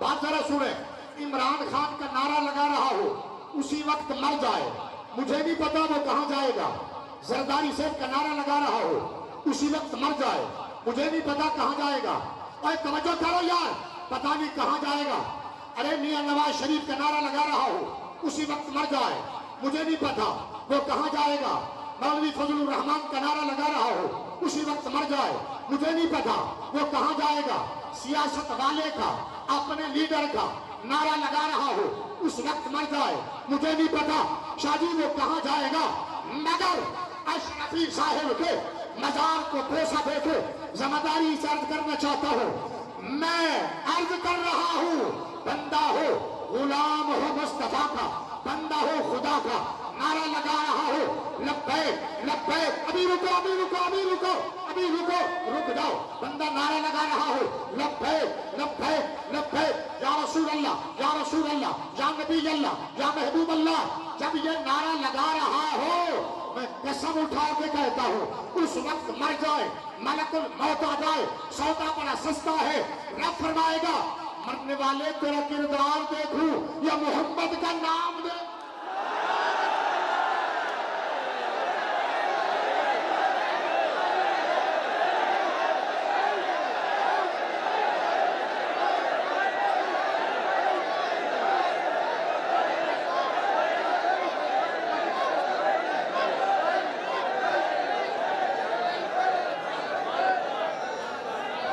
बात जरा सुने, इमरान खान का नारा लगा रहा हो उसी वक्त मर जाए, मुझे नहीं पता वो कहां जाएगा। जरदारी साहब का नारा लगा रहा हो उसी वक्त मर जाए, मुझे नहीं पता कहां जाएगा। और तवज्जो करो यार, पता नहीं कहां जाएगा। अरे मियां नवाज शरीफ का नारा लगा रहा हो उसी वक्त मर जाए, मुझे नहीं पता वो कहां जाएगा। मौलवी फजलुर रहमान का नारा लगा रहा हो उसी वक्त मर जाए, मुझे नहीं पता वो कहां जाएगा। सियासत वाले का, अपने लीडर का नारा लगा रहा हो उस वक्त मर जाए, मुझे नहीं पता शादी वो कहां जाएगा। मगर अशरफी साहिब के मजार को पोसा देके जिम्मेदारी से अर्ज करना चाहता हूं। मैं अर्ज कर रहा हूं, बंदा हो गुलाम हो मुस्तफा का, बंदा हो खुदा का, नारा लगा रहा हो लब्बैक लब्बैक। अभी रुको अभी रुको अभी रुको अभी रुको, रुक जाओ। बंदा नारा लगा रहा हो लब्बैक लब्बैक लब्बैक या रसूल अल्लाह या रसूल अल्लाह या नबी अल्लाह या महबूब अल्लाह। जब ये नारा लगा रहा हो, मैं कसम उठा के कहता हूं उस वक्त मर जाए, मलकुल मौत आ जाए। सौदा बड़ा सस्ता है। रब फरमाएगा मरने वाले तेरा किरदार देखूं या मोहम्मद का नाम दे।